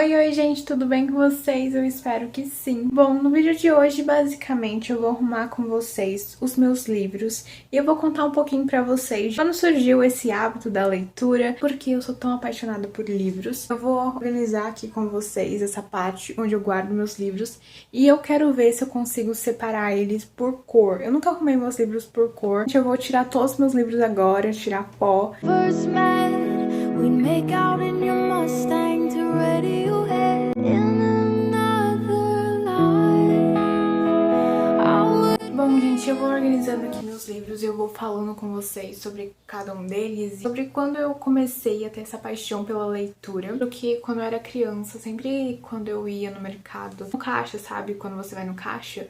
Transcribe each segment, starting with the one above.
Oi, gente, tudo bem com vocês? Eu espero que sim. Bom, no vídeo de hoje, basicamente, eu vou arrumar com vocês os meus livros e eu vou contar um pouquinho pra vocês quando surgiu esse hábito da leitura, porque eu sou tão apaixonada por livros. Eu vou organizar aqui com vocês essa parte onde eu guardo meus livros e eu quero ver se eu consigo separar eles por cor. Eu nunca arrumei meus livros por cor. Eu vou tirar todos os meus livros agora, tirar pó. First met, we'd make out in your Mustang to Radiohead in another life. Bom, gente, eu vou organizando aqui meus livros e eu vou falando com vocês sobre cada um deles, sobre quando eu comecei a ter essa paixão pela leitura, porque quando eu era criança, sempre quando eu ia no mercado, no caixa, sabe? Quando você vai no caixa,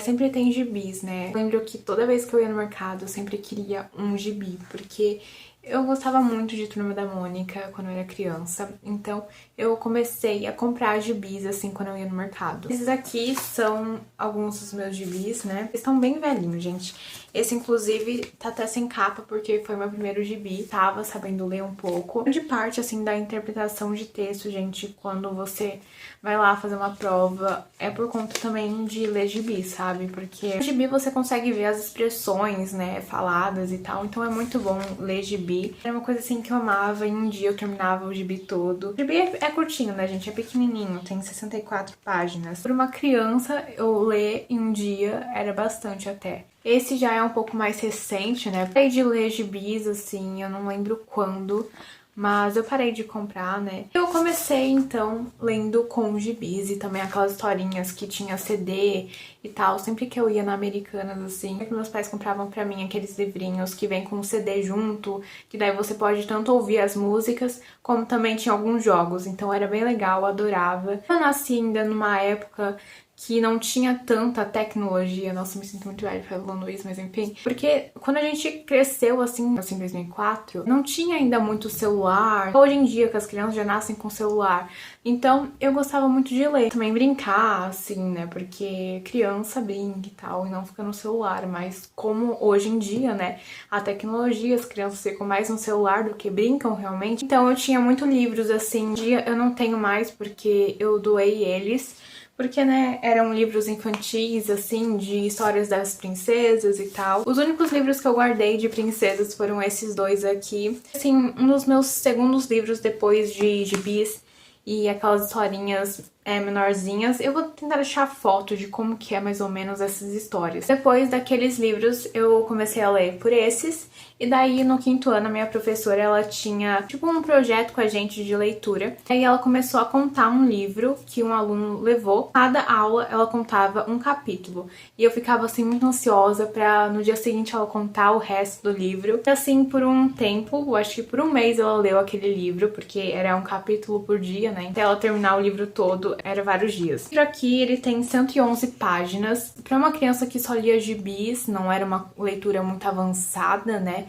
sempre tem gibis, né? Eu lembro que toda vez que eu ia no mercado, eu sempre queria um gibi, porque eu gostava muito de Turma da Mônica quando eu era criança, então eu comecei a comprar gibis assim quando eu ia no mercado. Esses aqui são alguns dos meus gibis, né? Eles estão bem velhinhos, gente. Esse, inclusive, tá até sem capa porque foi meu primeiro gibi. Tava sabendo ler um pouco. Grande parte, assim, da interpretação de texto, gente, quando você vai lá fazer uma prova, é por conta também de ler gibi, sabe? Porque no gibi você consegue ver as expressões, né, faladas e tal. Então é muito bom ler gibi. Era uma coisa, assim, que eu amava. Em um dia eu terminava o gibi todo. O gibi é curtinho, né, gente? É pequenininho. Tem 64 páginas. Por uma criança, eu ler em um dia era bastante até. Esse já é um pouco mais recente, né? Parei de ler gibis, assim, eu não lembro quando, mas eu parei de comprar, né? Eu comecei, então, lendo com gibis e também aquelas historinhas que tinha CD e tal. Sempre que eu ia na Americanas, assim, meus pais compravam pra mim aqueles livrinhos que vem com CD junto, que daí você pode tanto ouvir as músicas, como também tinha alguns jogos. Então era bem legal, eu adorava. Eu nasci ainda numa época que não tinha tanta tecnologia. Nossa, eu me sinto muito velha falando isso, mas enfim. Porque quando a gente cresceu, assim, em 2004, não tinha ainda muito celular. Hoje em dia, que as crianças já nascem com celular. Então, eu gostava muito de ler. Também brincar, assim, né? Porque criança brinca e tal, e não fica no celular. Mas como hoje em dia, né? A tecnologia, as crianças ficam mais no celular do que brincam realmente. Então, eu tinha muitos livros, assim. Hoje em dia eu não tenho mais, porque eu doei eles. Porque, né, eram livros infantis, assim, de histórias das princesas e tal. Os únicos livros que eu guardei de princesas foram esses dois aqui. Assim, um dos meus segundos livros depois de gibis e aquelas historinhas menorzinhas. Eu vou tentar achar foto de como que é mais ou menos essas histórias. Depois daqueles livros, eu comecei a ler por esses. E daí, no quinto ano, a minha professora, ela tinha, tipo, um projeto com a gente de leitura. Aí ela começou a contar um livro que um aluno levou. Cada aula, ela contava um capítulo. E eu ficava, assim, muito ansiosa pra, no dia seguinte, ela contar o resto do livro. E, assim, por um tempo, eu acho que por um mês ela leu aquele livro, porque era um capítulo por dia, né? Até ela terminar o livro todo, era vários dias. O livro aqui, ele tem 111 páginas. Pra uma criança que só lia gibis, não era uma leitura muito avançada, né?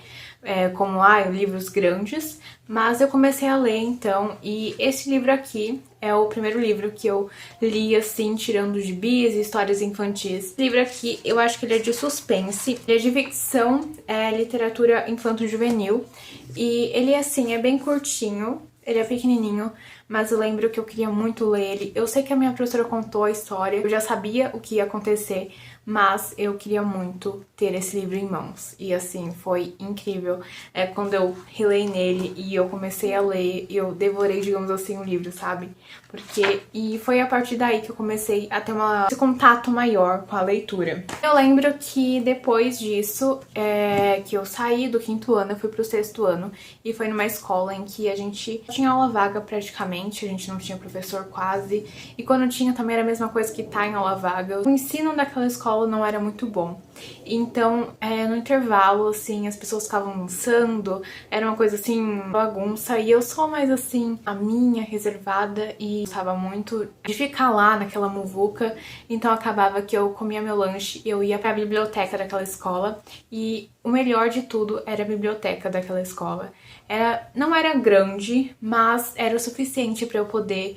Como livros grandes, mas eu comecei a ler então, e esse livro aqui é o primeiro livro que eu li, assim, tirando gibis e histórias infantis. Esse livro aqui, eu acho que ele é de suspense, ele é de ficção, literatura infanto-juvenil, e ele, assim, é bem curtinho. Ele é pequenininho, mas eu lembro que eu queria muito ler ele. Eu sei que a minha professora contou a história, eu já sabia o que ia acontecer, mas eu queria muito ter esse livro em mãos. E assim, foi incrível. Quando eu relei nele e eu comecei a ler, eu devorei, digamos assim, o livro, sabe? E foi a partir daí que eu comecei a ter esse contato maior com a leitura. Eu lembro que depois disso, que eu saí do quinto ano, eu fui pro sexto ano, e foi numa escola em que a gente tinha aula vaga praticamente, a gente não tinha professor quase, e quando tinha também era a mesma coisa que tá em aula vaga. O ensino daquela escola não era muito bom. Então, no intervalo, assim, as pessoas ficavam dançando, era uma coisa assim, bagunça, e eu sou mais assim, a minha, reservada, e gostava muito de ficar lá naquela muvuca, então acabava que eu comia meu lanche e eu ia pra biblioteca daquela escola, e o melhor de tudo era a biblioteca daquela escola. Não era grande, mas era o suficiente pra eu poder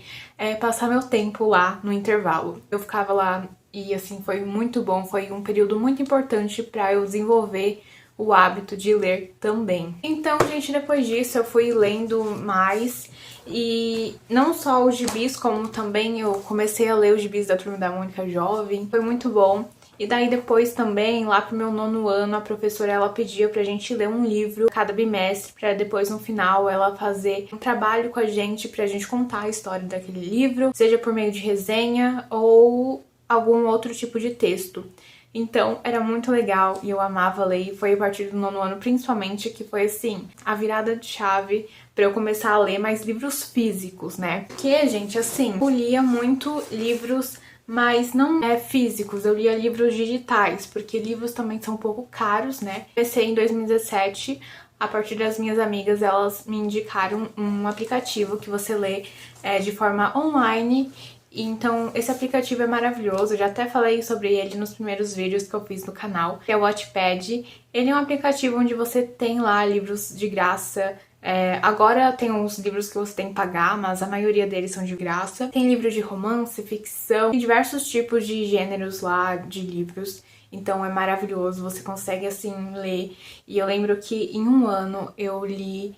passar meu tempo lá no intervalo. Eu ficava lá e, assim, foi muito bom, foi um período muito importante pra eu desenvolver o hábito de ler também. Então, gente, depois disso eu fui lendo mais E não só os gibis, como também eu comecei a ler os gibis da Turma da Mônica Jovem. Foi muito bom. E daí depois também, lá pro meu 9º ano, a professora ela pedia pra gente ler um livro cada bimestre, pra depois no final ela fazer um trabalho com a gente pra gente contar a história daquele livro, seja por meio de resenha ou algum outro tipo de texto. Então era muito legal e eu amava ler, e foi a partir do 9º ano principalmente que foi assim, a virada de chave pra eu começar a ler mais livros físicos, né? Porque, gente, assim, eu lia muito livros, mas não físicos, eu lia livros digitais, porque livros também são um pouco caros, né? Comecei em 2017, a partir das minhas amigas, elas me indicaram um aplicativo que você lê de forma online. Então, esse aplicativo é maravilhoso, eu já até falei sobre ele nos primeiros vídeos que eu fiz no canal, que é o Wattpad. Ele é um aplicativo onde você tem lá livros de graça. Agora tem uns livros que você tem que pagar, mas a maioria deles são de graça. Tem livros de romance, ficção, tem diversos tipos de gêneros lá de livros. Então é maravilhoso, você consegue assim ler. E eu lembro que em um ano eu li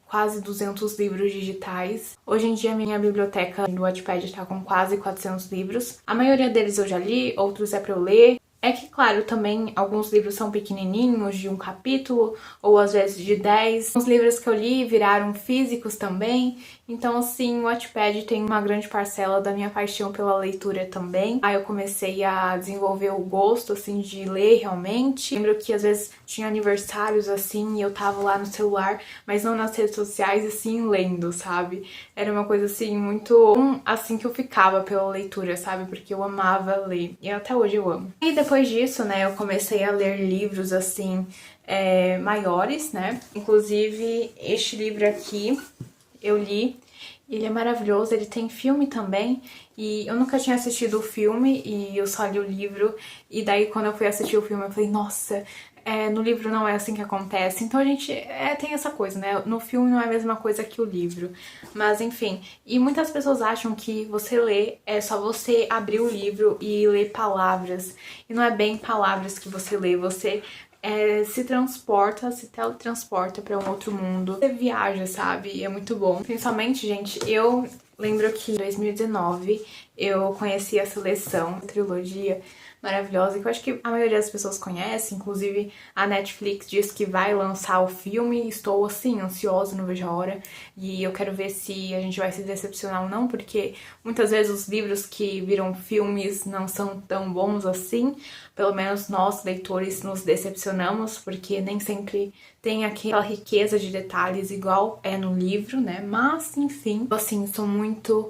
quase 200 livros digitais. Hoje em dia a minha biblioteca do Wattpad está com quase 400 livros. A maioria deles eu já li, outros é pra eu ler. É que, claro, também alguns livros são pequenininhos, de um capítulo, ou às vezes de 10. Os livros que eu li viraram físicos também. Então, assim, o Wattpad tem uma grande parcela da minha paixão pela leitura também. Aí eu comecei a desenvolver o gosto, assim, de ler realmente. Lembro que às vezes tinha aniversários, assim, e eu tava lá no celular, mas não nas redes sociais, assim, lendo, sabe? Era uma coisa, assim, muito assim que eu ficava pela leitura, sabe? Porque eu amava ler. E até hoje eu amo. E depois disso, né, eu comecei a ler livros, assim, maiores, né? Inclusive, este livro aqui eu li, ele é maravilhoso, ele tem filme também, e eu nunca tinha assistido o filme, e eu só li o livro, e daí quando eu fui assistir o filme eu falei, nossa, no livro não é assim que acontece. Então a gente tem essa coisa, né? No filme não é a mesma coisa que o livro. Mas enfim, e muitas pessoas acham que você lê é só você abrir o livro e ler palavras. E não é bem palavras que você lê, você se transporta, se teletransporta pra um outro mundo. Você viaja, sabe? E é muito bom. Principalmente, gente, eu lembro que em 2019 eu conheci a Seleção, a trilogia maravilhosa, que eu acho que a maioria das pessoas conhece, inclusive a Netflix diz que vai lançar o filme, estou assim, ansiosa, não vejo a hora, e eu quero ver se a gente vai se decepcionar ou não, porque muitas vezes os livros que viram filmes não são tão bons assim, pelo menos nós, leitores, nos decepcionamos, porque nem sempre tem aquela riqueza de detalhes igual é no livro, né, mas enfim, assim, sou muito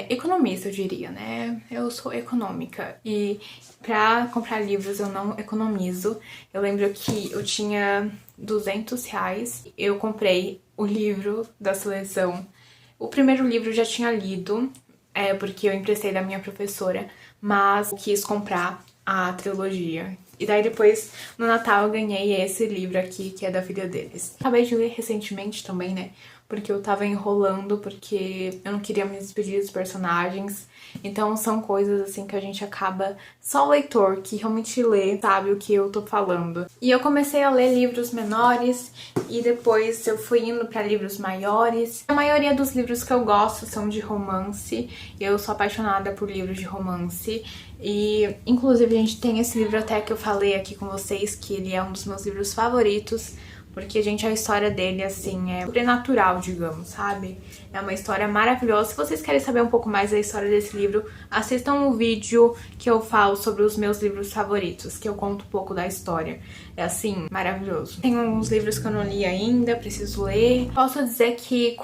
economista, eu diria, né? Eu sou econômica e pra comprar livros eu não economizo. Eu lembro que eu tinha R$200, eu comprei o livro da Seleção. O primeiro livro eu já tinha lido, porque eu emprestei da minha professora, mas eu quis comprar a trilogia. E daí depois, no Natal, eu ganhei esse livro aqui, que é da filha deles. Acabei de ler recentemente também, né? Porque eu tava enrolando, porque eu não queria me despedir dos personagens. Então são coisas assim que a gente acaba... Só o leitor que realmente lê sabe o que eu tô falando. E eu comecei a ler livros menores e depois eu fui indo pra livros maiores. A maioria dos livros que eu gosto são de romance. Eu sou apaixonada por livros de romance. E inclusive a gente tem esse livro até que eu falei aqui com vocês, que ele é um dos meus livros favoritos. Porque, gente, a história dele, assim, é sobrenatural, digamos, sabe? É uma história maravilhosa. Se vocês querem saber um pouco mais da história desse livro, assistam o vídeo que eu falo sobre os meus livros favoritos, que eu conto um pouco da história. É, assim, maravilhoso. Tem uns livros que eu não li ainda, preciso ler. Posso dizer que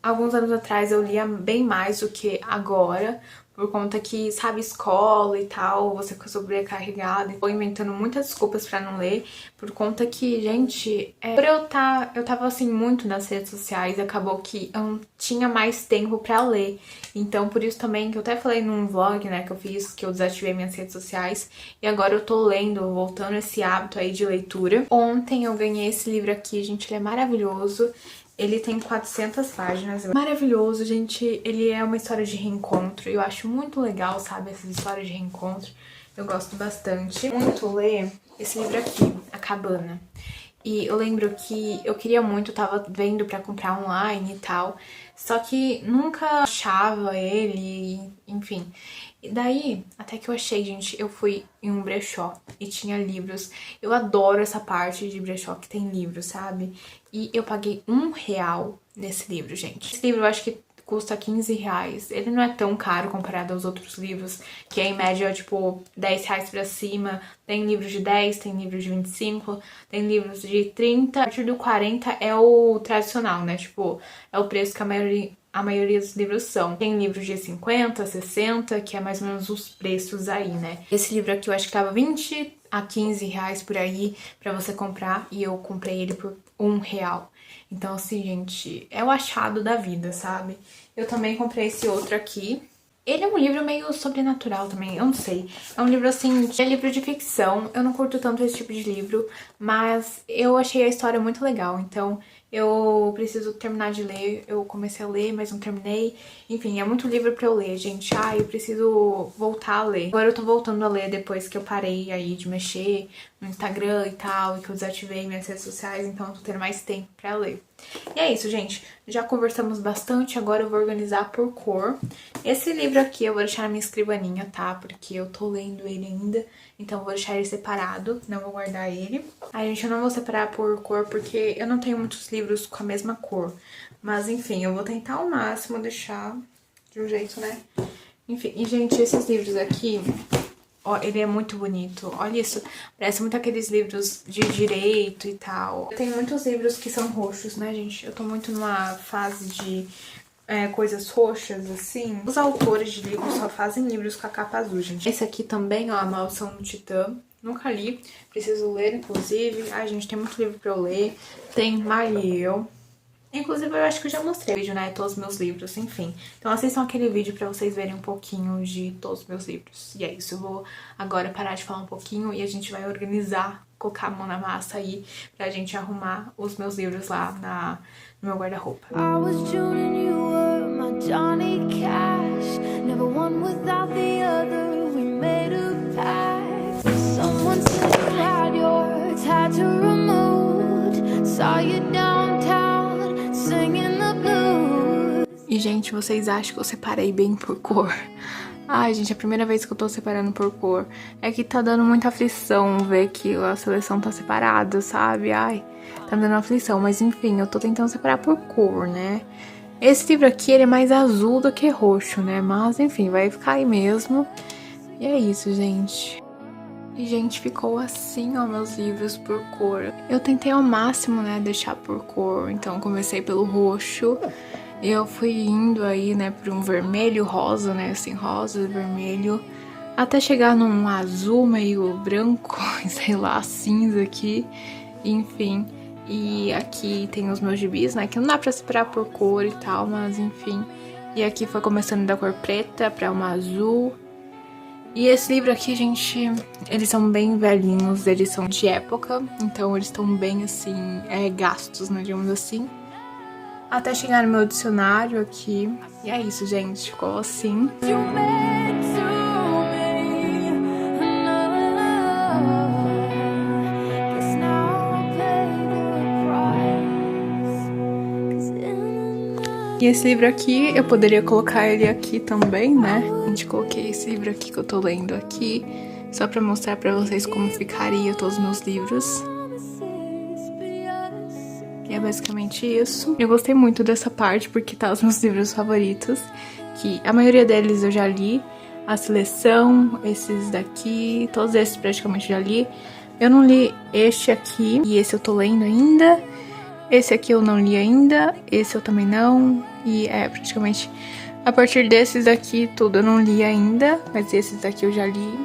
alguns anos atrás, eu lia bem mais do que agora, por conta que, sabe, escola e tal, você fica sobrecarregada. Tô inventando muitas desculpas pra não ler, por conta que, gente, por eu tava, assim, muito nas redes sociais, acabou que eu não tinha mais tempo pra ler. Então, por isso também, que eu até falei num vlog, né, que eu fiz, que eu desativei minhas redes sociais, e agora eu tô lendo, voltando esse hábito aí de leitura. Ontem eu ganhei esse livro aqui, gente, ele é maravilhoso. Ele tem 400 páginas, maravilhoso, gente, ele é uma história de reencontro, eu acho muito legal, sabe, essas histórias de reencontro, eu gosto bastante. Muito ler esse livro aqui, A Cabana. E eu lembro que eu queria muito, tava vendo pra comprar online e tal, só que nunca achava ele, enfim. E daí, até que eu achei, gente, eu fui em um brechó e tinha livros. Eu adoro essa parte de brechó que tem livros, sabe? E eu paguei R$1 nesse livro, gente. Esse livro eu acho que custa R$15. Ele não é tão caro comparado aos outros livros, que é em média, tipo, R$10 pra cima. Tem livros de 10, tem livros de 25, tem livros de 30. A partir do 40 é o tradicional, né? Tipo, é o preço que a maioria dos livros são. Tem livros de 50, 60, que é mais ou menos os preços aí, né? Esse livro aqui eu acho que tava 20 a R$15 por aí pra você comprar, e eu comprei ele por R$1. Então, assim, gente, é o achado da vida, sabe? Eu também comprei esse outro aqui. Ele é um livro meio sobrenatural também, eu não sei. É um livro assim, é livro de ficção. Eu não curto tanto esse tipo de livro, mas eu achei a história muito legal. Então, eu preciso terminar de ler. Eu comecei a ler, mas não terminei. Enfim, é muito livro pra eu ler, gente. Eu preciso voltar a ler. Agora eu tô voltando a ler depois que eu parei aí de mexer no Instagram e tal, e que eu desativei minhas redes sociais, então eu tô tendo mais tempo pra ler. E é isso, gente. Já conversamos bastante, agora eu vou organizar por cor. Esse livro aqui eu vou deixar na minha escrivaninha, tá? Porque eu tô lendo ele ainda, então eu vou deixar ele separado, não vou guardar ele. Gente, eu não vou separar por cor porque eu não tenho muitos livros com a mesma cor. Mas, enfim, eu vou tentar ao máximo deixar de um jeito, né? Enfim, e, gente, esses livros aqui... Ó, ele é muito bonito. Olha isso. Parece muito aqueles livros de direito e tal. Tem muitos livros que são roxos, né, gente? Eu tô muito numa fase de coisas roxas, assim. Os autores de livros só fazem livros com a capa azul, gente. Esse aqui também, ó, A Maldição do Titã. Nunca li. Preciso ler, inclusive. Gente, tem muito livro pra eu ler. Tem Mariel. Inclusive, eu acho que eu já mostrei o vídeo, né? Todos os meus livros, enfim. Então, assistam aquele vídeo pra vocês verem um pouquinho de todos os meus livros. E é isso, eu vou agora parar de falar um pouquinho e a gente vai organizar, colocar a mão na massa aí pra gente arrumar os meus livros lá no meu guarda-roupa. I was June and you were my Johnny Cash. Never one without the other. We made a pact. Someone said you had your tattoo removed. Saw you downtown. E, gente, vocês acham que eu separei bem por cor? Gente, é a primeira vez que eu tô separando por cor. É que tá dando muita aflição ver que a seleção tá separada, sabe? Tá me dando aflição. Mas, enfim, eu tô tentando separar por cor, né? Esse livro aqui, ele é mais azul do que roxo, né? Mas, enfim, vai ficar aí mesmo. E é isso, gente. E, gente, ficou assim, ó, meus livros por cor. Eu tentei ao máximo, né, deixar por cor. Então, comecei pelo roxo. E eu fui indo aí, né, por um vermelho, rosa, né, assim, rosa, vermelho. Até chegar num azul meio branco, sei lá, cinza aqui. Enfim. E aqui tem os meus gibis, né, que não dá pra separar por cor e tal, mas enfim. E aqui foi começando da cor preta pra uma azul. E esse livro aqui, gente, eles são bem velhinhos, eles são de época, então eles estão bem, assim, gastos, né, digamos assim. Até chegar no meu dicionário aqui. E é isso, gente, ficou assim. E esse livro aqui, eu poderia colocar ele aqui também, né? Gente, coloquei esse livro aqui que eu tô lendo aqui, só pra mostrar pra vocês como ficaria todos os meus livros. E é basicamente isso. Eu gostei muito dessa parte, porque tá os meus livros favoritos, que a maioria deles eu já li. A Seleção, esses daqui, todos esses praticamente já li. Eu não li este aqui, e esse eu tô lendo ainda. Esse aqui eu não li ainda, esse eu também não, e praticamente a partir desses aqui tudo eu não li ainda, mas esses aqui eu já li,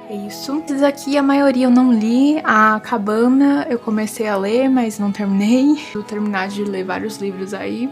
é isso. Esses aqui a maioria eu não li, a Cabana eu comecei a ler, mas não terminei. Vou terminar de ler vários livros aí.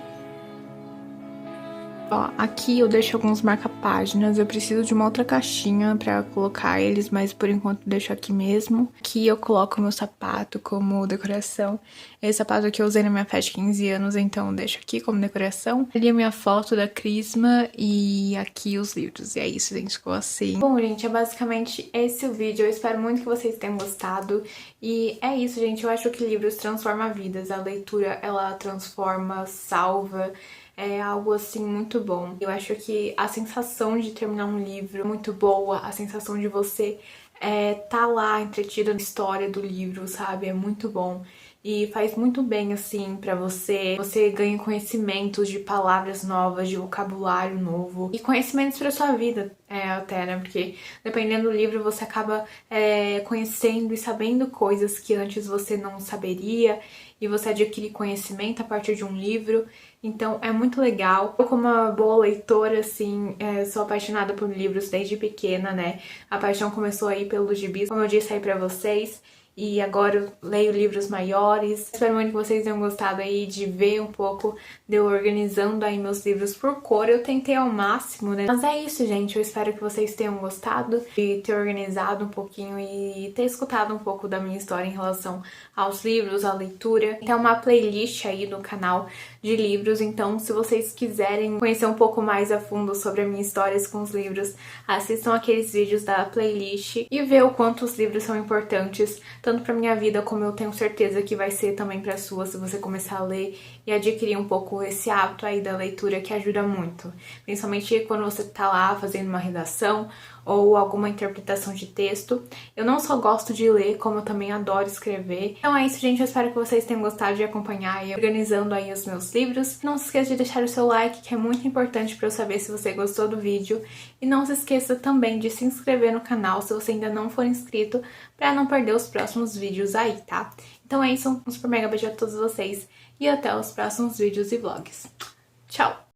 Ó, aqui eu deixo alguns marca-páginas, eu preciso de uma outra caixinha pra colocar eles, mas por enquanto eu deixo aqui mesmo. Aqui eu coloco meu sapato como decoração. Esse sapato aqui eu usei na minha festa de 15 anos, então eu deixo aqui como decoração. Ali a minha foto da Crisma e aqui os livros. E é isso, gente, ficou assim. Bom, gente, é basicamente esse o vídeo. Eu espero muito que vocês tenham gostado. E é isso, gente, eu acho que livros transformam vidas. A leitura, ela transforma, salva. É algo assim muito bom. Eu acho que a sensação de terminar um livro é muito boa, a sensação de você tá lá entretida na história do livro, sabe? É muito bom. E faz muito bem, assim, pra você. Você ganha conhecimentos de palavras novas, de vocabulário novo. E conhecimentos pra sua vida, até, né? Porque dependendo do livro, você acaba conhecendo e sabendo coisas que antes você não saberia. E você adquire conhecimento a partir de um livro. Então, é muito legal. Eu, como uma boa leitora, assim, sou apaixonada por livros desde pequena, né? A paixão começou aí pelos gibis, como eu disse aí pra vocês. E agora eu leio livros maiores. Espero muito que vocês tenham gostado aí de ver um pouco de eu organizando aí meus livros por cor. Eu tentei ao máximo, né? Mas é isso, gente. Eu espero que vocês tenham gostado de ter organizado um pouquinho e ter escutado um pouco da minha história em relação aos livros, à leitura. Tem uma playlist aí no canal de livros, então se vocês quiserem conhecer um pouco mais a fundo sobre a minha história com os livros, assistam aqueles vídeos da playlist e ver o quanto os livros são importantes, tanto pra minha vida como eu tenho certeza que vai ser também pra sua, se você começar a ler e adquirir um pouco esse hábito aí da leitura que ajuda muito. Principalmente quando você tá lá fazendo uma redação ou alguma interpretação de texto. Eu não só gosto de ler, como eu também adoro escrever. Então é isso, gente. Eu espero que vocês tenham gostado de acompanhar e organizando aí os meus livros. Não se esqueça de deixar o seu like, que é muito importante para eu saber se você gostou do vídeo. E não se esqueça também de se inscrever no canal se você ainda não for inscrito, para não perder os próximos vídeos aí, tá? Então é isso. Um super mega beijo a todos vocês e até os próximos vídeos e vlogs. Tchau!